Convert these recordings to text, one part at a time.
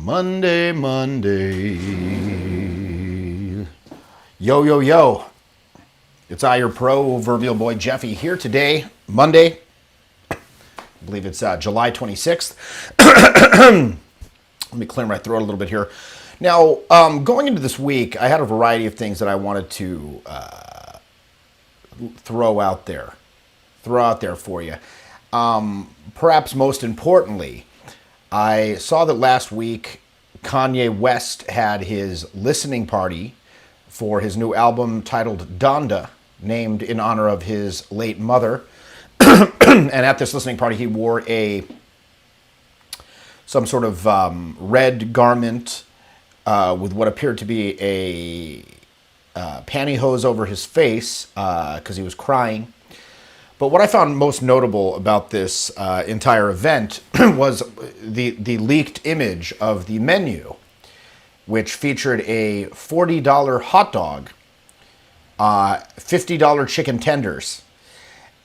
Monday. Yo, yo, yo. It's your proverbial boy Jeffy here today, Monday. I believe it's July 26th. Let me clear my throat a little bit here. Now, going into this week, I had a variety of things that I wanted to throw out there for you. Perhaps most importantly, I saw that last week Kanye West had his listening party for his new album titled Donda, named in honor of his late mother. And at this listening party, he wore some sort of red garment with what appeared to be a pantyhose over his face because he was crying. But what I found most notable about this entire event was the leaked image of the menu, which featured a $40 hot dog, $50 chicken tenders,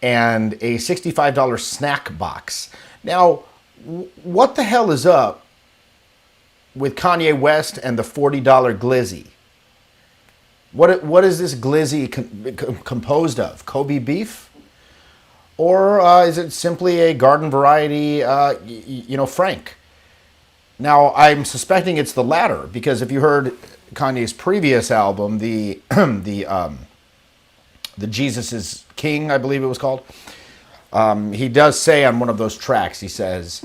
and a $65 snack box. Now, what the hell is up with Kanye West and the $40 Glizzy? What is this Glizzy composed of? Kobe beef? Or is it simply a garden variety, Frank? Now, I'm suspecting it's the latter, because if you heard Kanye's previous album, the Jesus is King, I believe it was called, he does say on one of those tracks, he says,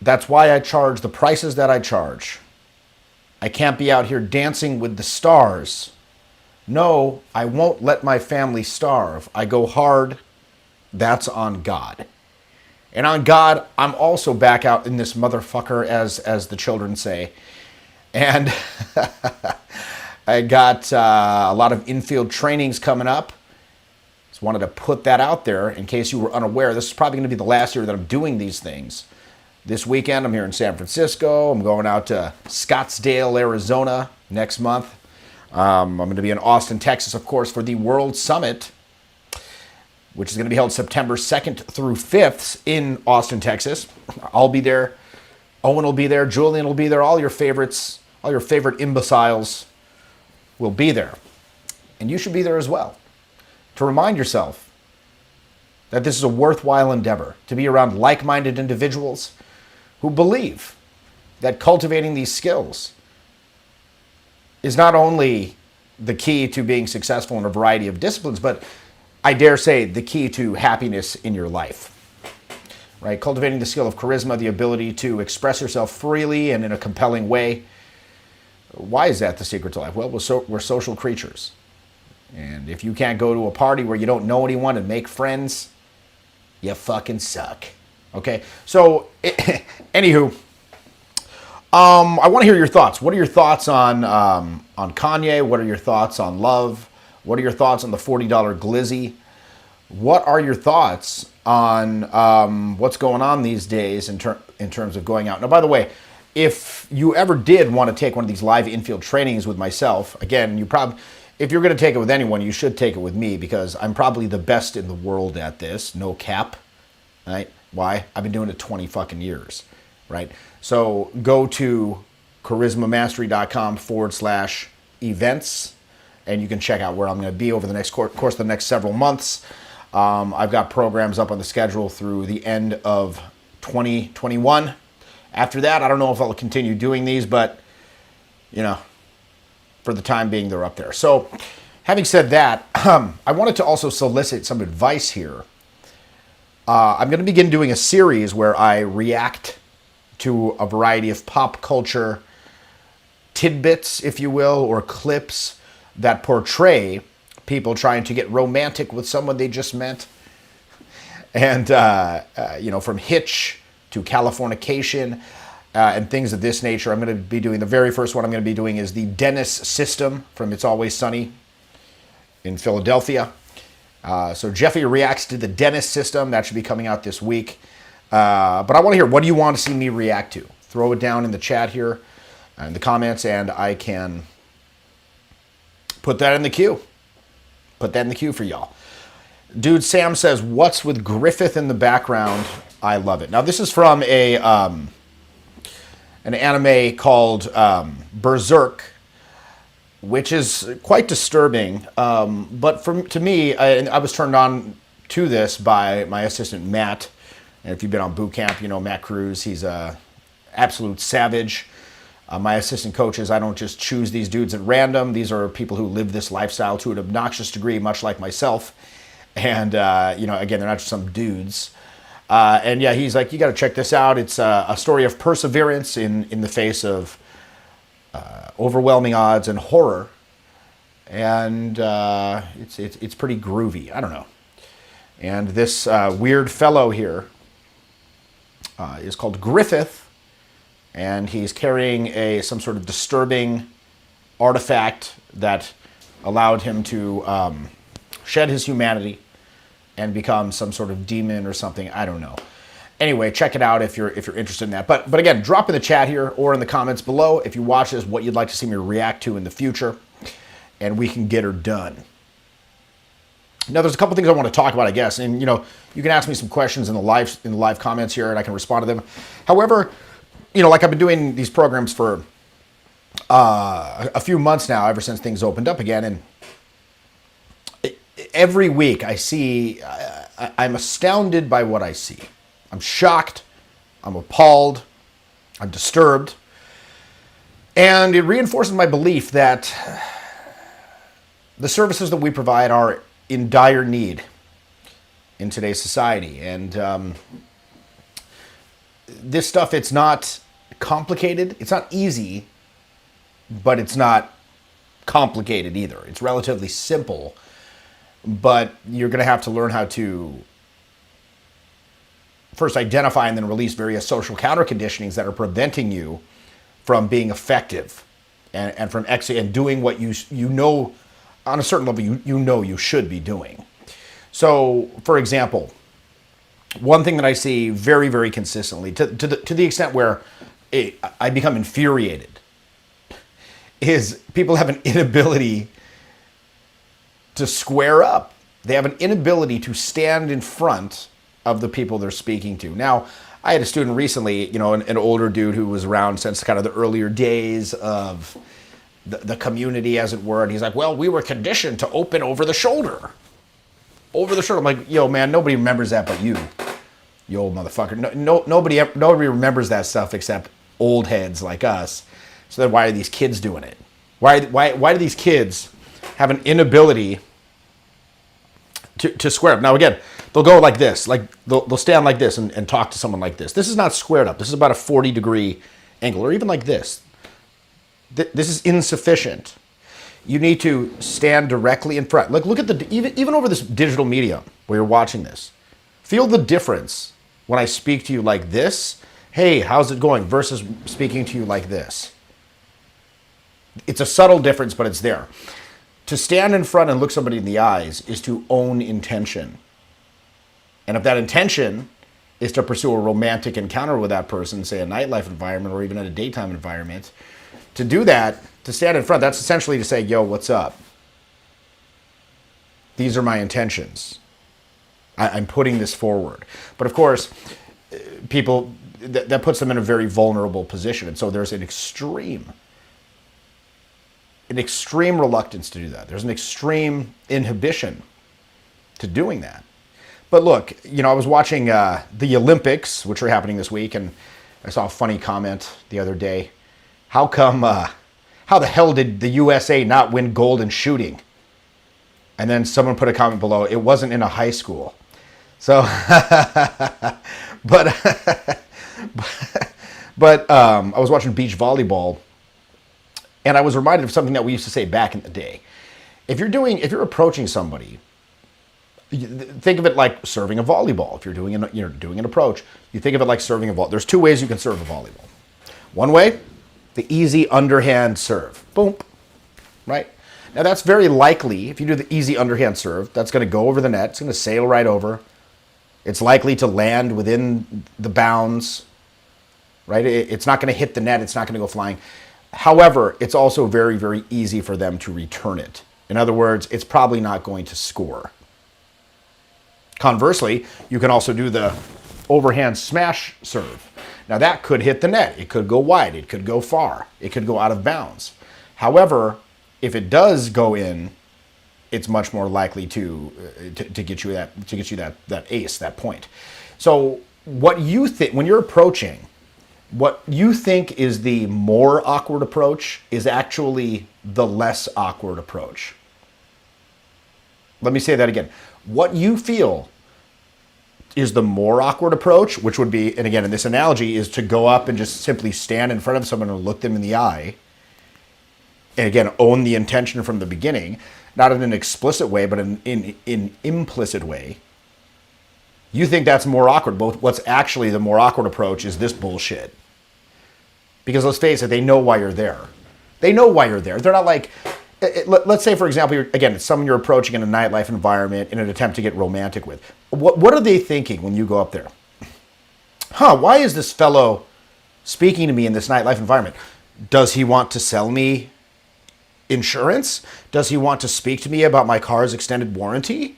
"That's why I charge the prices that I charge. I can't be out here dancing with the stars. No, I won't let my family starve. I go hard. That's on God. And on God, I'm also back out in this motherfucker, as the children say." And I got a lot of infield trainings coming up. Just wanted to put that out there in case you were unaware. This is probably going to be the last year that I'm doing these things. This weekend, I'm here in San Francisco. I'm going out to Scottsdale, Arizona next month. I'm going to be in Austin, Texas, of course, for the World Summit, which is going to be held September 2nd through 5th in Austin, Texas. I'll be there. Owen will be there. Julian will be there. All your favorites, all your favorite imbeciles will be there. And you should be there as well, to remind yourself that this is a worthwhile endeavor, to be around like-minded individuals who believe that cultivating these skills is not only the key to being successful in a variety of disciplines, but I dare say the key to happiness in your life, right? Cultivating the skill of charisma, the ability to express yourself freely and in a compelling way. Why is that the secret to life? Well, we're social creatures. And if you can't go to a party where you don't know anyone and make friends, you fucking suck. Okay? So, anywho, I want to hear your thoughts. What are your thoughts on Kanye? What are your thoughts on love? What are your thoughts on the $40 Glizzy? What are your thoughts on what's going on these days in terms of going out? Now, by the way, if you ever did want to take one of these live infield trainings with myself, again, if you're going to take it with anyone, you should take it with me, because I'm probably the best in the world at this. No cap, right? Why? I've been doing it 20 fucking years, right? So go to charismamastery.com/events. And you can check out where I'm going to be over the next course of the next several months. I've got programs up on the schedule through the end of 2021. After that, I don't know if I'll continue doing these, but, for the time being, they're up there. So, having said that, I wanted to also solicit some advice here. I'm going to begin doing a series where I react to a variety of pop culture tidbits, if you will, or clips that portray people trying to get romantic with someone they just met. And, from Hitch to Californication and things of this nature. I'm going to be doing, the very first one I'm going to be doing is the Dennis System from It's Always Sunny in Philadelphia. So Jeffy Reacts to the Dennis System. That should be coming out this week. But I want to hear, what do you want to see me react to? Throw it down in the chat here, in the comments, and I can put that in the queue. Put that in the queue for y'all. Dude Sam says, "What's with Griffith in the background? I love it." Now, this is from an an anime called Berserk, which is quite disturbing. But to me, I was turned on to this by my assistant, Matt. And if you've been on Bootcamp, you know Matt Cruz. He's a absolute savage. My assistant coaches, I don't just choose these dudes at random. These are people who live this lifestyle to an obnoxious degree, much like myself. And, again, they're not just some dudes. And yeah, he's like, you got to check this out. It's a story of perseverance in the face of overwhelming odds and horror. And it's pretty groovy. I don't know. And this weird fellow here is called Griffith. And he's carrying some sort of disturbing artifact that allowed him to shed his humanity and become some sort of demon or something. I don't know. Anyway, check it out if you're interested in that. But again, drop in the chat here or in the comments below if you watch this what you'd like to see me react to in the future, and we can get her done. Now, there's a couple things I want to talk about, I guess, and you can ask me some questions in the live comments here, and I can respond to them. However, like I've been doing these programs for a few months now, ever since things opened up again, and every week I see, I'm astounded by what I see. I'm shocked, I'm appalled, I'm disturbed, and it reinforces my belief that the services that we provide are in dire need in today's society. And this stuff, it's not complicated. It's not easy, but it's not complicated either. It's relatively simple, but you're going to have to learn how to first identify and then release various social counter conditionings that are preventing you from being effective and from and doing what you know on a certain level you should be doing. So, for example, one thing that I see very, very consistently, to the extent where I become infuriated, is people have an inability to square up. They have an inability to stand in front of the people they're speaking to. Now, I had a student recently, an older dude who was around since kind of the earlier days of the community, as it were, and he's like, well, we were conditioned to open over the shoulder. Over the shoulder. I'm like, yo, man, nobody remembers that but you. You old motherfucker. Nobody remembers that stuff except old heads like us. So then why are these kids doing it? Why do these kids have an inability to square up? Now, again, they'll go like this. Like they'll stand like this and talk to someone like this. This is not squared up. This is about a 40-degree angle, or even like this. This is insufficient. You need to stand directly in front. Like, look at even over this digital medium where you're watching this. Feel the difference when I speak to you like this. Hey, how's it going? Versus speaking to you like this. It's a subtle difference, but it's there. To stand in front and look somebody in the eyes is to own intention. And if that intention is to pursue a romantic encounter with that person, say a nightlife environment or even in a daytime environment, to do that, to stand in front, that's essentially to say, yo, what's up? These are my intentions. I'm putting this forward. But of course, people, that puts them in a very vulnerable position. And so there's an extreme reluctance to do that. There's an extreme inhibition to doing that. But look, I was watching the Olympics, which are happening this week, and I saw a funny comment the other day. How the hell did the USA not win gold in shooting? And then someone put a comment below, it wasn't in a high school. So, but I was watching beach volleyball, and I was reminded of something that we used to say back in the day. If you're approaching somebody, think of it like serving a volleyball. If you're doing an approach, you think of it like serving a volleyball. There's two ways you can serve a volleyball. One way, the easy underhand serve. Boom. Right? Now that's very likely, if you do the easy underhand serve, that's going to go over the net. It's going to sail right over. It's likely to land within the bounds. Right? It's not going to hit the net. It's not going to go flying. However, it's also very, very easy for them to return it. In other words, it's probably not going to score. Conversely, you can also do the overhand smash serve. Now that could hit the net. It could go wide. It could go far. It could go out of bounds. However, if it does go in, it's much more likely to get you that ace, that point. So what you think when you're approaching, what you think is the more awkward approach is actually the less awkward approach. Let me say that again. What you feel is the more awkward approach, which would be, and again, in this analogy, is to go up and just simply stand in front of someone and look them in the eye. And again, own the intention from the beginning, not in an explicit way, but in implicit way. You think that's more awkward. Both what's actually the more awkward approach is this bullshit. Because let's face it, they know why you're there. They know why you're there. They're not like, let's say, for example, it's someone you're approaching in a nightlife environment in an attempt to get romantic with. What are they thinking when you go up there? Why is this fellow speaking to me in this nightlife environment? Does he want to sell me insurance? Does he want to speak to me about my car's extended warranty?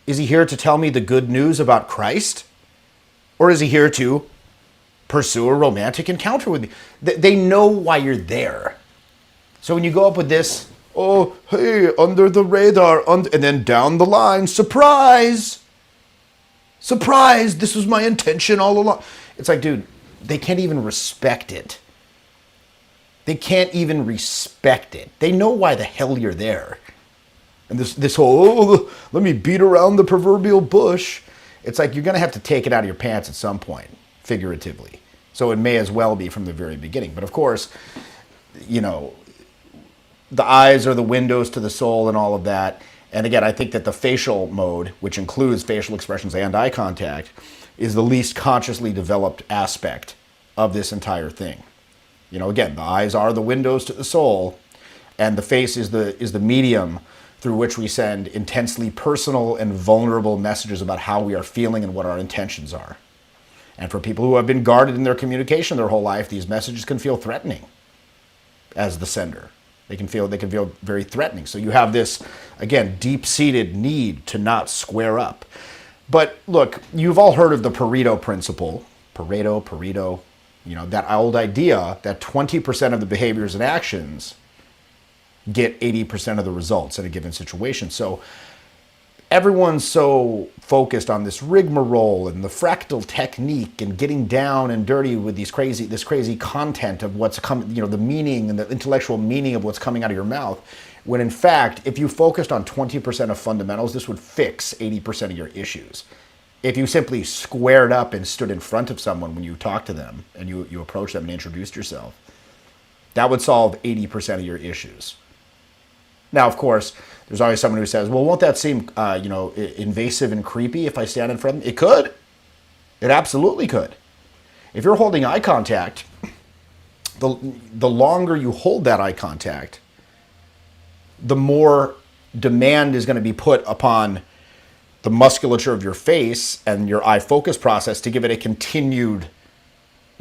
Is he here to tell me the good news about Christ? Or is he here to pursue a romantic encounter with me? They know why you're there. So when you go up with this, oh, hey, under the radar, and then down the line, surprise! Surprise! This was my intention all along. It's like, dude, they can't even respect it. They can't even respect it. They know why the hell you're there. And this whole, oh, let me beat around the proverbial bush. It's like you're going to have to take it out of your pants at some point, figuratively. So it may as well be from the very beginning. But of course, the eyes are the windows to the soul and all of that. And again, I think that the facial mode, which includes facial expressions and eye contact, is the least consciously developed aspect of this entire thing. Again, the eyes are the windows to the soul, and the face is the medium through which we send intensely personal and vulnerable messages about how we are feeling and what our intentions are. And for people who have been guarded in their communication their whole life, these messages can feel threatening as the sender. They can feel very threatening. So you have this, again, deep-seated need to not square up. But look, you've all heard of the Pareto principle. Pareto, that old idea that 20% of the behaviors and actions get 80% of the results in a given situation. So everyone's so focused on this rigmarole and the fractal technique and getting down and dirty with this crazy content of what's coming, the meaning and the intellectual meaning of what's coming out of your mouth. When in fact, if you focused on 20% of fundamentals, this would fix 80% of your issues. If you simply squared up and stood in front of someone when you talk to them and you approach them and introduced yourself, that would solve 80% of your issues. Now, of course, there's always someone who says, well, won't that seem, invasive and creepy if I stand in front of them? It could. It absolutely could. If you're holding eye contact, the longer you hold that eye contact, the more demand is going to be put upon the musculature of your face and your eye focus process to give it a continued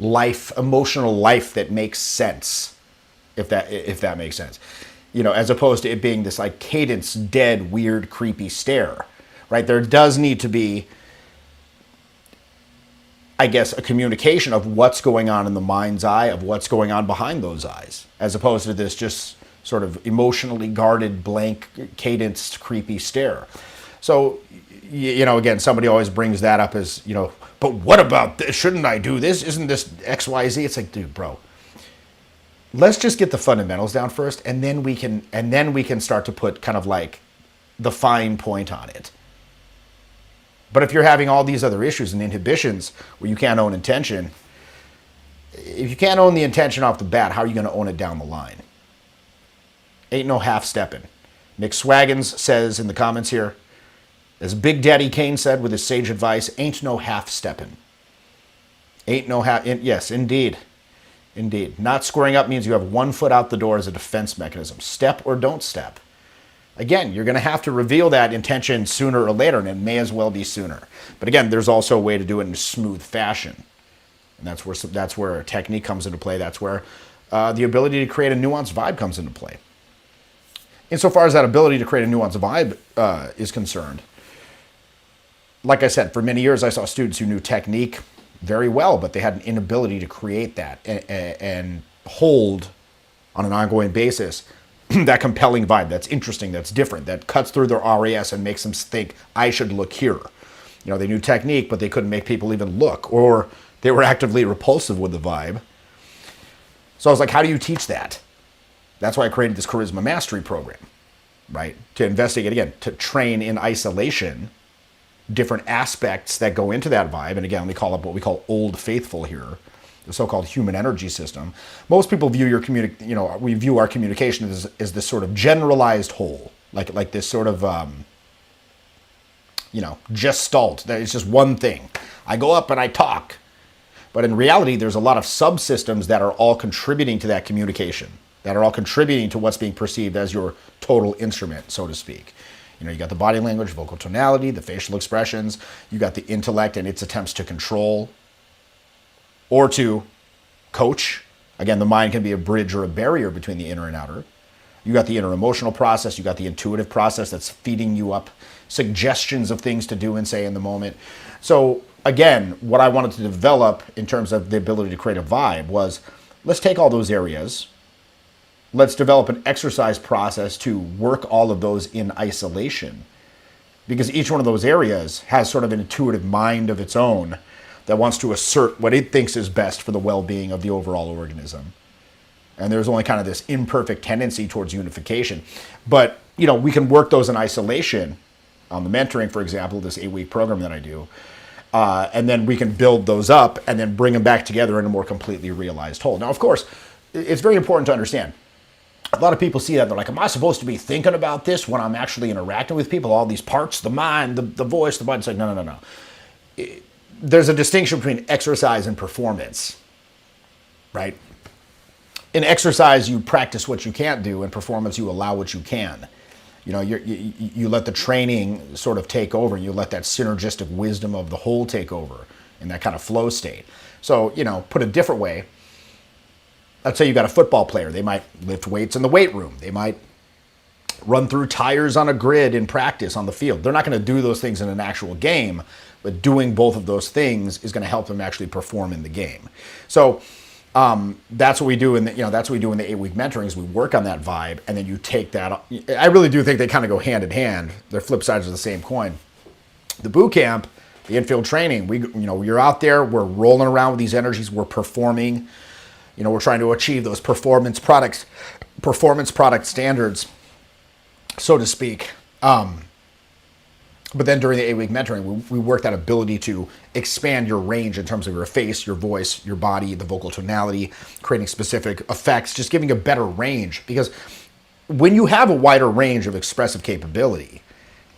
emotional life that makes sense, if that makes sense. As opposed to it being this like cadence, dead, weird, creepy stare, right? There does need to be, I guess, a communication of what's going on in the mind's eye, of what's going on behind those eyes, as opposed to this just sort of emotionally guarded, blank, cadenced, creepy stare. So, again, somebody always brings that up as, but what about this? Shouldn't I do this? Isn't this XYZ? It's like, dude, bro. Let's just get the fundamentals down first, and then we can start to put kind of like the fine point on it. But if you're having all these other issues and inhibitions where you can't own intention, if you can't own the intention off the bat, how are you going to own it down the line? Ain't no half-stepping. Mick Swaggins says in the comments here, as Big Daddy Kane said with his sage advice, ain't no half-stepping. Yes, indeed. Indeed. Not squaring up means you have one foot out the door as a defense mechanism. Step or don't step. Again, you're going to have to reveal that intention sooner or later, and it may as well be sooner. But again, there's also a way to do it in a smooth fashion. And that's where technique comes into play. That's where the ability to create a nuanced vibe comes into play. Insofar as that ability to create a nuanced vibe is concerned, like I said, for many years I saw students who knew technique very well, but they had an inability to create that and hold on an ongoing basis that compelling vibe that's interesting, that's different, that cuts through their RAS and makes them think, I should look here. You know, they knew technique, but they couldn't make people even look, or they were actively repulsive with the vibe. So I was like, how do you teach that? That's why I created this charisma mastery program, right? To investigate, again, to train in isolation different aspects that go into that vibe. And again, we call it what we call old faithful here, the so-called human energy system. Most people view we view our communication as this sort of generalized whole, like this sort of, gestalt. That it's just one thing. I go up and I talk. But in reality, there's a lot of subsystems that are all contributing to that communication, that are all contributing to what's being perceived as your total instrument, so to speak. You know, you got the body language, vocal tonality, the facial expressions, you got the intellect and its attempts to control or to coach. Again, the mind can be a bridge or a barrier between the inner and outer. You got the inner emotional process, you got the intuitive process that's feeding you up suggestions of things to do and say in the moment. So again, what I wanted to develop in terms of the ability to create a vibe was, let's take all those areas, let's develop an exercise process to work all of those in isolation. Because each one of those areas has sort of an intuitive mind of its own that wants to assert what it thinks is best for the well-being of the overall organism. And there's only kind of this imperfect tendency towards unification. But, you know, we can work those in isolation. On the mentoring, for example, this 8-week program that I do. And then we can build those up and then bring them back together in a more completely realized whole. Now, of course, it's very important to understand. A lot of people see that, they're like, am I supposed to be thinking about this when I'm actually interacting with people? All these parts, the mind, the voice, the body. It's like, no. There's a distinction between exercise and performance, right? In exercise, you practice what you can't do. In performance, you allow what you can. You know, you let the training sort of take over. You let that synergistic wisdom of the whole take over in that kind of flow state. So, you know, put a different way, let's say you got a football player. They might lift weights in the weight room. They might run through tires on a grid in practice on the field. They're not going to do those things in an actual game, but doing both of those things is going to help them actually perform in the game. So that's what we do in the 8-week mentoring is we work on that vibe, and then you take that. I really do think they kind of go hand in hand. They're flip sides of the same coin. The boot camp, the infield training, you're out there, we're rolling around with these energies, we're performing. You know, we're trying to achieve those performance product standards, so to speak. But then during the 8-week mentoring, we work that ability to expand your range in terms of your face, your voice, your body, the vocal tonality, creating specific effects, just giving a better range. Because when you have a wider range of expressive capability,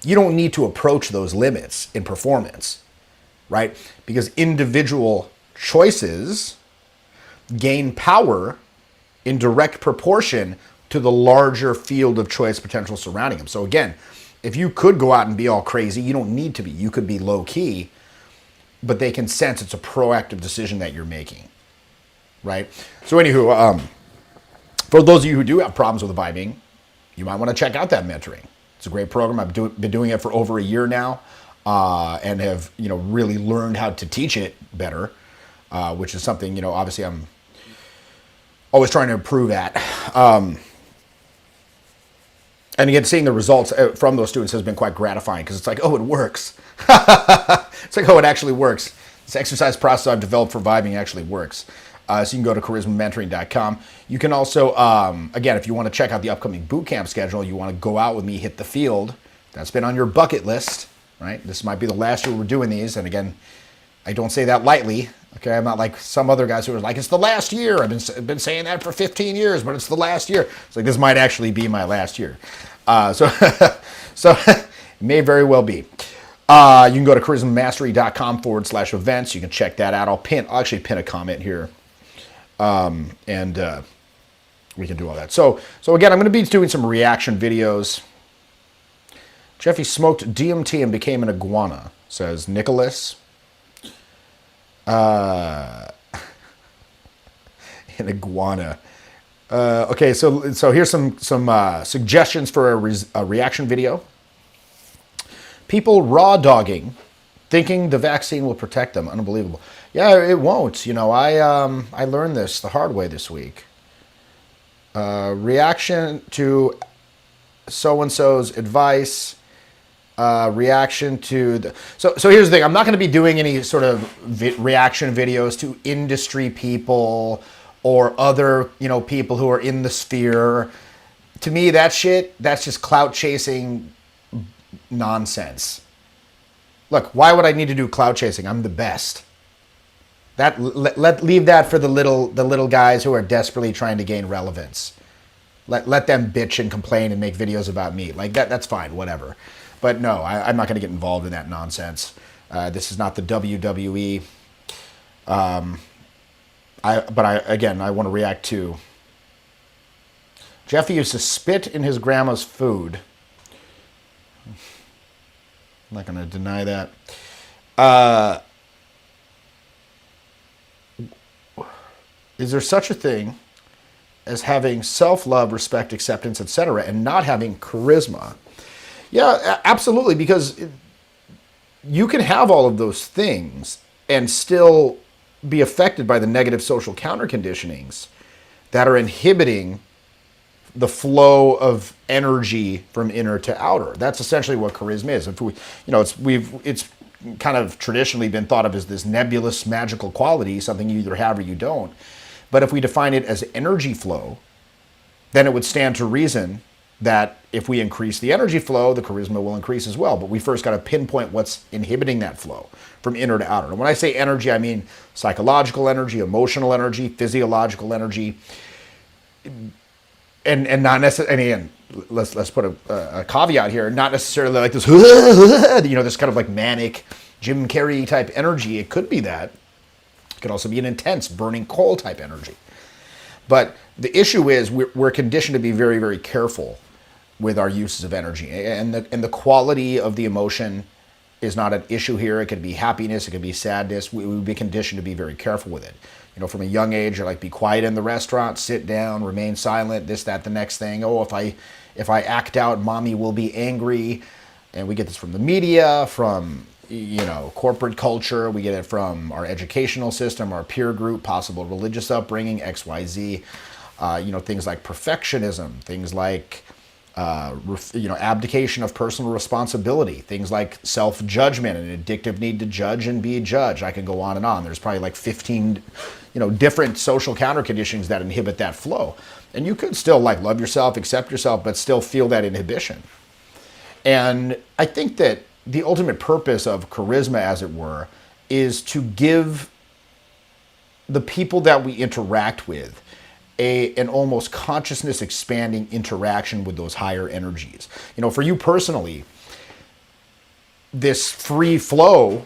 you don't need to approach those limits in performance, right? Because individual choices gain power in direct proportion to the larger field of choice potential surrounding them. So again, if you could go out and be all crazy, you don't need to be. You could be low key, but they can sense it's a proactive decision that you're making, right? So anywho, for those of you who do have problems with vibing, you might want to check out that mentoring. It's a great program. I've been doing it for over a year now, and have really learned how to teach it better, which is something obviously I'm always trying to improve at. And again, seeing the results from those students has been quite gratifying because it's like, oh, it works. It's like, oh, it actually works. This exercise process I've developed for vibing actually works. So you can go to charismamentoring.com. You can also, again, if you want to check out the upcoming bootcamp schedule, you want to go out with me, hit the field. That's been on your bucket list, right? This might be the last year we're doing these. And again, I don't say that lightly. Okay, I'm not like some other guys who are like, it's the last year. I've been saying that for 15 years, but it's the last year. It's like, this might actually be my last year. So it may very well be. You can go to charismamastery.com/events. You can check that out. I'll actually pin a comment here. And we can do all that. So again, I'm going to be doing some reaction videos. Jeffy smoked DMT and became an iguana, says Nicholas. An iguana. Okay, so here's some suggestions for a reaction video. People raw dogging thinking the vaccine will protect them. Unbelievable. Yeah, it won't. I learned this the hard way this week. Reaction to so-and-so's advice. Reaction to the... So here's the thing. I'm not going to be doing any sort of reaction videos to industry people or other, people who are in the sphere. To me, that's just clout chasing nonsense. Look, why would I need to do clout chasing? I'm the best. Leave that for the little guys who are desperately trying to gain relevance. Let them bitch and complain and make videos about me. Like that's fine, whatever. But no, I'm not going to get involved in that nonsense. This is not the WWE. I want to react to... Jeffy used to spit in his grandma's food. I'm not going to deny that. Is there such a thing as having self-love, respect, acceptance, etc., and not having charisma? Yeah, absolutely, because you can have all of those things and still be affected by the negative social counter conditionings that are inhibiting the flow of energy from inner to outer. That's essentially what charisma is. If it's kind of traditionally been thought of as this nebulous magical quality, something you either have or you don't. But if we define it as energy flow, then it would stand to reason that if we increase the energy flow, the charisma will increase as well. But we first got to pinpoint what's inhibiting that flow from inner to outer. And when I say energy, I mean psychological energy, emotional energy, physiological energy, and not necessarily. And again, let's put a caveat here. Not necessarily like this, this kind of like manic Jim Carrey type energy. It could be that. It could also be an intense burning coal type energy. But the issue is we're conditioned to be very, very careful with our uses of energy, and the quality of the emotion is not an issue here. It could be happiness, it could be sadness. We would be conditioned to be very careful with it. From a young age, you're like, be quiet in the restaurant, sit down, remain silent, this, that, the next thing. Oh, if I act out, mommy will be angry. And we get this from the media, from corporate culture. We get it from our educational system, our peer group, possible religious upbringing, XYZ. Things like perfectionism, things like abdication of personal responsibility, things like self-judgment, an addictive need to judge and be judged. I can go on and on. There's probably like 15, different social counter conditions that inhibit that flow. And you could still like love yourself, accept yourself, but still feel that inhibition. And I think that the ultimate purpose of charisma, as it were, is to give the people that we interact with an almost consciousness expanding interaction with those higher energies. For you personally, this free flow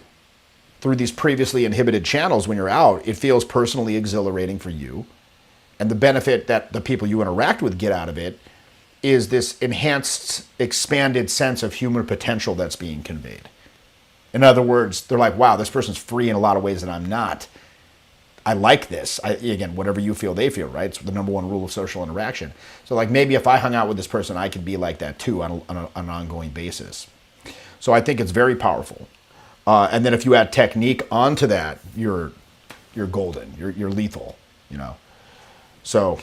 through these previously inhibited channels when you're out, it feels personally exhilarating for you. And the benefit that the people you interact with get out of it is this enhanced, expanded sense of human potential that's being conveyed. In other words, they're like, wow, this person's free in a lot of ways that I'm not. I like this. Again, whatever you feel, they feel, right? It's the number one rule of social interaction. So like maybe if I hung out with this person, I could be like that too on an ongoing basis. So I think it's very powerful. And then if you add technique onto that, you're golden. You're lethal, So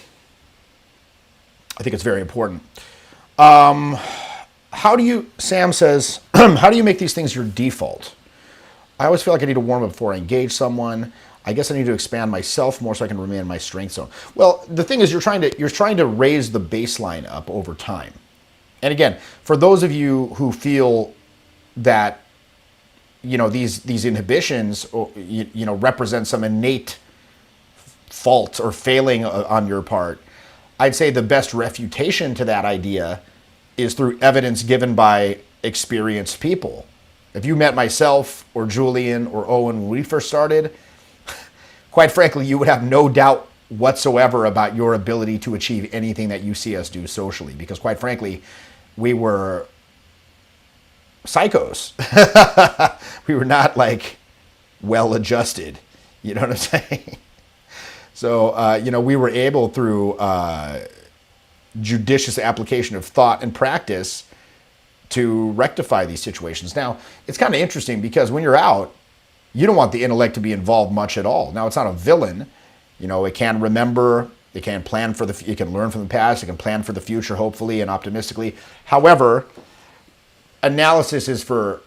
I think it's very important. Sam says, how do you make these things your default? I always feel like I need to warm up before I engage someone. I guess I need to expand myself more so I can remain in my strength zone. Well, the thing is you're trying to raise the baseline up over time. And again, for those of you who feel that these inhibitions represent some innate fault or failing on your part, I'd say the best refutation to that idea is through evidence given by experienced people. If you met myself or Julian or Owen when we first started, quite frankly, you would have no doubt whatsoever about your ability to achieve anything that you see us do socially. Because quite frankly, we were psychos. We were not like well adjusted. You know what I'm saying? So, we were able through judicious application of thought and practice to rectify these situations. Now, it's kind of interesting because when you're out, you don't want the intellect to be involved much at all. Now, it's not a villain. You know, it can remember, it can plan for it can learn from the past, it can plan for the future, hopefully and optimistically. However, analysis is for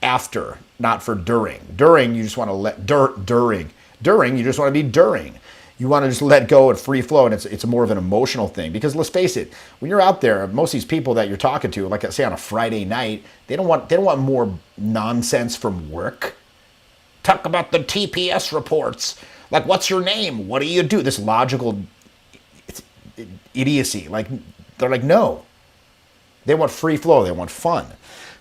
after, not for during. During, you just want to let, during, you just want to be during. You want to just let go and free flow, and it's more of an emotional thing. Because let's face it, when you're out there, most of these people that you're talking to, like I say on a Friday night, they don't want more nonsense from work. Talk about the TPS reports. Like, what's your name? What do you do? This logical idiocy. Like, they're like, no. They want free flow. They want fun.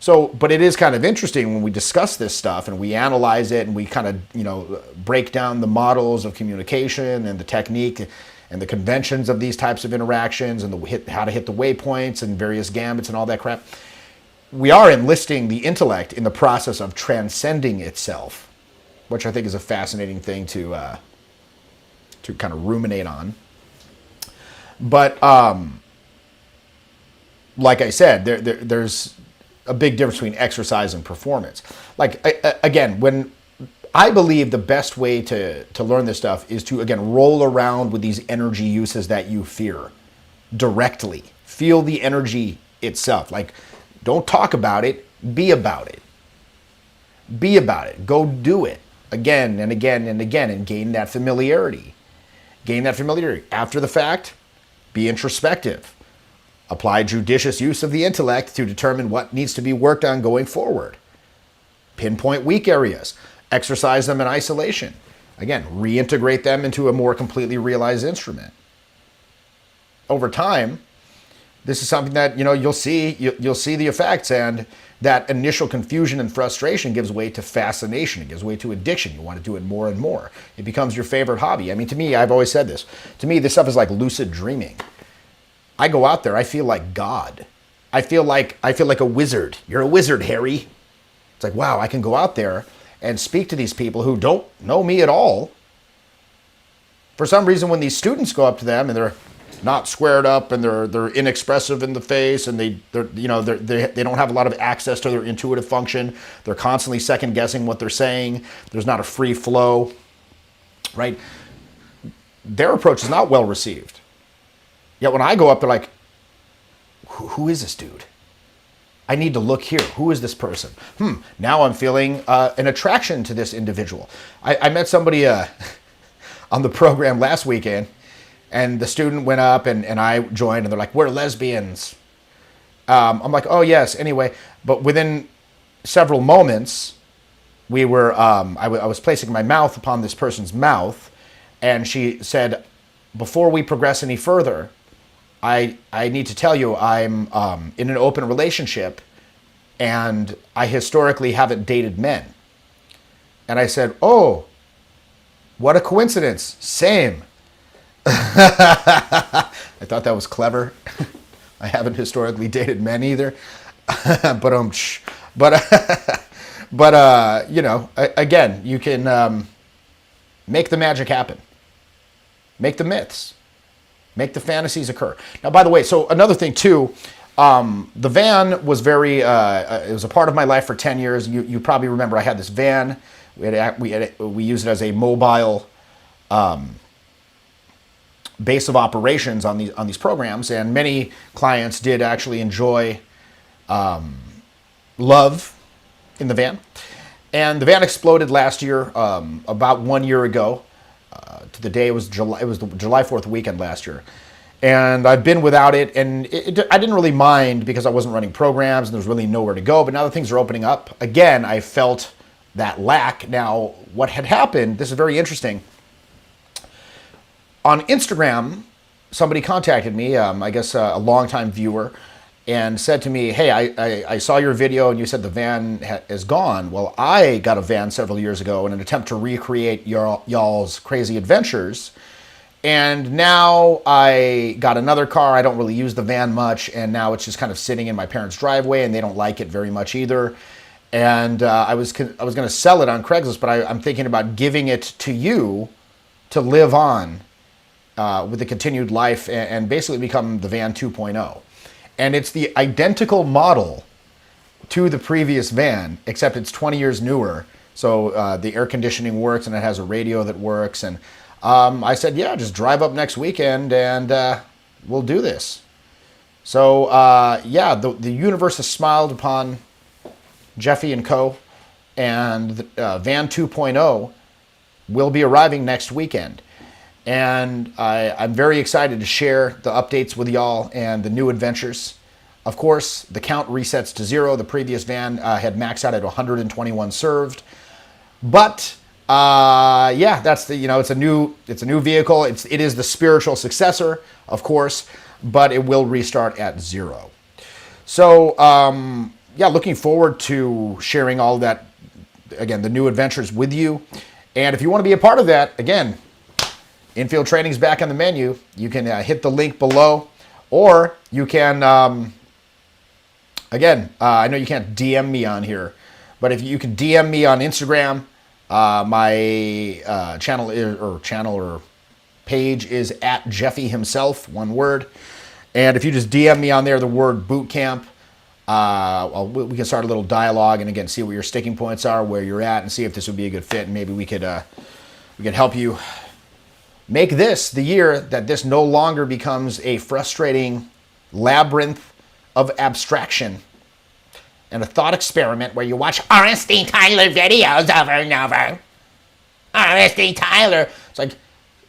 So, but it is kind of interesting when we discuss this stuff and we analyze it and we kind of, break down the models of communication and the technique and the conventions of these types of interactions and how to hit the waypoints and various gambits and all that crap. We are enlisting the intellect in the process of transcending itself, which I think is a fascinating thing to kind of ruminate on. But like I said, there's a big difference between exercise and performance. Like, again, when I believe the best way to learn this stuff is to, again, roll around with these energy uses that you fear directly. Feel the energy itself. Like, don't talk about it, be about it. Be about it. Go do it again and again and again and gain that familiarity. Gain that familiarity. After the fact, be introspective. Apply judicious use of the intellect to determine what needs to be worked on going forward. Pinpoint weak areas. Exercise them in isolation. Again, reintegrate them into a more completely realized instrument. Over time, this is something that you'll see the effects, and that initial confusion and frustration gives way to fascination. It gives way to addiction. You want to do it more and more. It becomes your favorite hobby. I mean, to me, I've always said this. To me, this stuff is like lucid dreaming. I go out there, I feel like God. I feel like a wizard. You're a wizard, Harry. It's like, wow, I can go out there and speak to these people who don't know me at all. For some reason, when these students go up to them and they're not squared up and they're inexpressive in the face and they don't have a lot of access to their intuitive function, they're constantly second guessing what they're saying. There's not a free flow, right? Their approach is not well received. Yet when I go up, they're like, who is this dude? I need to look here. Who is this person? Now I'm feeling an attraction to this individual. I met somebody on the program last weekend, and the student went up and I joined, and they're like, we're lesbians. I'm like, oh yes, anyway. But within several moments, I was placing my mouth upon this person's mouth, and she said, before we progress any further, I need to tell you I'm in an open relationship, and I historically haven't dated men. And I said, oh, what a coincidence. Same. I thought that was clever. I haven't historically dated men either. Again, you can make the magic happen. Make the myths. Make the fantasies occur. Now, by the way, so another thing too, the van was it was a part of my life for 10 years. You probably remember I had this van. We used it as a mobile base of operations on these programs, and many clients did actually enjoy love in the van. And the van exploded last year, about 1 year ago. To the day it was the July 4th weekend last year, and I've been without it, and I didn't really mind because I wasn't running programs and there's really nowhere to go. But now that things are opening up again, I felt that lack. Now, what had happened? This is very interesting. On Instagram, somebody contacted me, I guess a longtime viewer, and said to me, hey, I saw your video and you said the van is gone. Well, I got a van several years ago in an attempt to recreate y'all's crazy adventures. And now I got another car. I don't really use the van much. And now it's just kind of sitting in my parents' driveway, and they don't like it very much either. And I was going to sell it on Craigslist, but I'm thinking about giving it to you to live on with the continued life and basically become the van 2.0. And it's the identical model to the previous van, except it's 20 years newer. So the air conditioning works and it has a radio that works. And I said, yeah, just drive up next weekend and we'll do this. So yeah, the universe has smiled upon Jeffy and Co. And Van 2.0 will be arriving next weekend. And I'm very excited to share the updates with y'all and the new adventures. Of course, the count resets to 0. The previous van had maxed out at 121 served. But yeah, that's the, it's a new vehicle. It is the spiritual successor, of course, but it will restart at 0. So yeah, looking forward to sharing all that, again, the new adventures with you. And if you want to be a part of that, again, Infield Training's back on the menu. You can hit the link below, or you can, again, I know you can't DM me on here, but if you can DM me on Instagram, my channel or page is at Jeffy himself, one word. And if you just DM me on there the word Bootcamp, we can start a little dialogue and again see what your sticking points are, where you're at, and see if this would be a good fit, and maybe we could help you make this the year that this no longer becomes a frustrating labyrinth of abstraction and a thought experiment where you watch R.S.D. Tyler videos over and over. R.S.D. Tyler. It's like,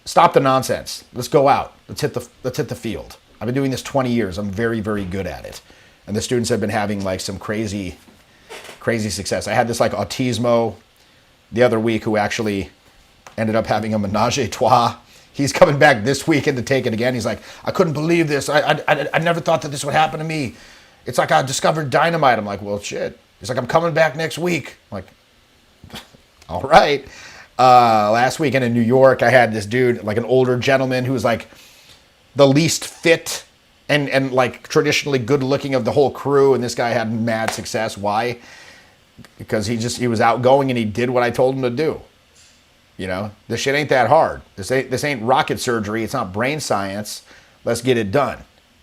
stop the nonsense. Let's go out. Let's hit the field. I've been doing this 20 years. I'm very, very good at it. And the students have been having like some crazy, crazy success. I had this like autismo the other week who actually ended up having a menage a trois. He's coming back this weekend to take it again. He's like, I couldn't believe this. I never thought that this would happen to me. It's like I discovered dynamite. I'm like, well, shit. He's like, I'm coming back next week. I'm like, all right. Last weekend in New York, I had this dude, like an older gentleman who was like the least fit and like traditionally good looking of the whole crew. And this guy had mad success. Why? Because he was outgoing and he did what I told him to do. This shit ain't that hard. This ain't rocket surgery. It's not brain science. Let's get it done.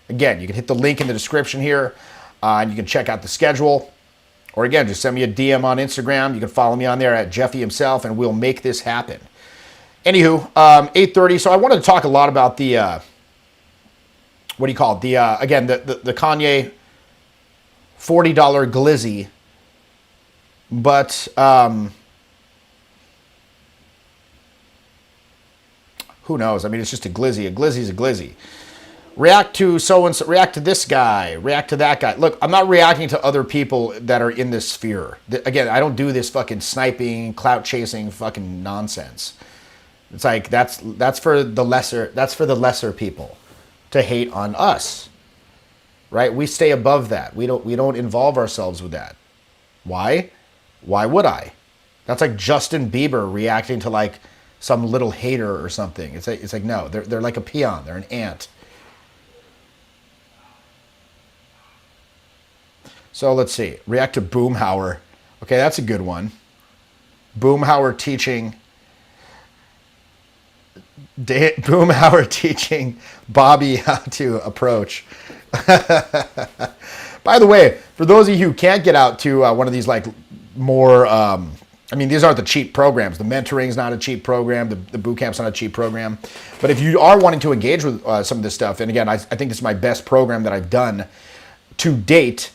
Again, you can hit the link in the description here, and you can check out the schedule. Or again, just send me a DM on Instagram. You can follow me on there at Jeffy himself, and we'll make this happen. Anywho, 8:30. So I wanted to talk a lot about the, what do you call it? Again, the Kanye $40 Glizzy. But who knows? I mean, it's just a Glizzy. A Glizzy's a Glizzy. React to so-and-so, react to this guy, react to that guy. Look, I'm not reacting to other people that are in this sphere. Again, I don't do this fucking sniping, clout chasing fucking nonsense. It's like that's for the lesser people to hate on us. Right? We stay above that. We don't involve ourselves with that. Why? Why would I? That's like Justin Bieber reacting to like some little hater or something. It's like no, they're like a peon, they're an ant. So let's see. React to Boomhauer. Okay, that's a good one. Boomhauer teaching Bobby how to approach. By the way, for those of you who can't get out to one of these like more, I mean, these aren't the cheap programs. The mentoring's not a cheap program. The bootcamp's not a cheap program. But if you are wanting to engage with some of this stuff, and again, I think this is my best program that I've done to date,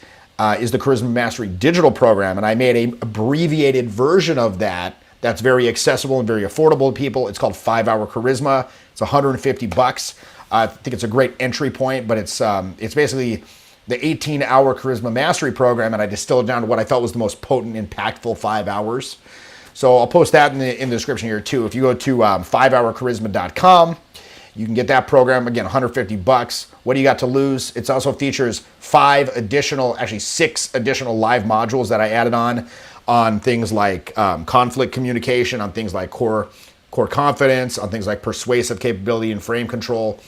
is the Charisma Mastery digital program. And I made an abbreviated version of that that's very accessible and very affordable to people. It's called 5-Hour Charisma. It's $150. I think it's a great entry point, but it's basically the 18-hour Charisma Mastery program, and I distilled it down to what I felt was the most potent, impactful 5 hours. So I'll post that in the description here too. If you go to 5hourcharisma.com, you can get that program, again, $150. What do you got to lose? It also features 6 additional live modules that I added on things like conflict communication, on things like core confidence, on things like persuasive capability and frame control,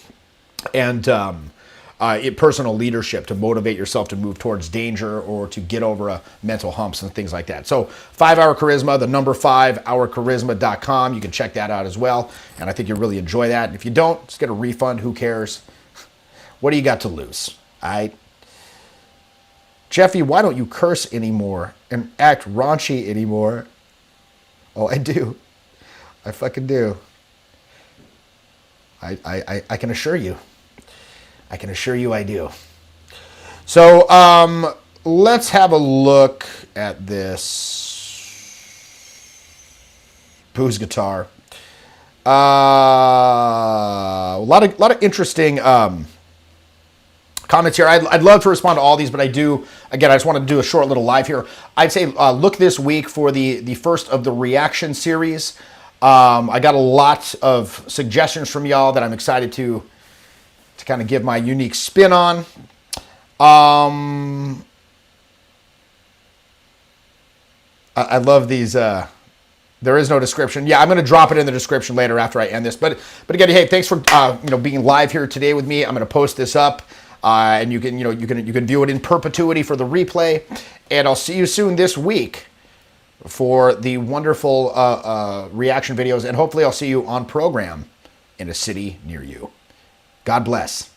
and personal leadership to motivate yourself to move towards danger or to get over mental humps and things like that. So 5-Hour Charisma, the number 5hourcharisma.com. You can check that out as well. And I think you'll really enjoy that. And if you don't, just get a refund. Who cares? What do you got to lose? Jeffy, why don't you curse anymore and act raunchy anymore? Oh, I do. I fucking do. I can assure you. I can assure you I do. So let's have a look at this. Pooh's guitar. A lot of interesting comments here. I'd love to respond to all these, but I just wanted to do a short little live here. I'd say look this week for the first of the reaction series. I got a lot of suggestions from y'all that I'm excited to kind of give my unique spin on. I love these. There is no description. Yeah, I'm going to drop it in the description later after I end this. But again, hey, thanks for being live here today with me. I'm going to post this up, and you can view it in perpetuity for the replay. And I'll see you soon this week for the wonderful reaction videos, and hopefully I'll see you on program in a city near you. God bless.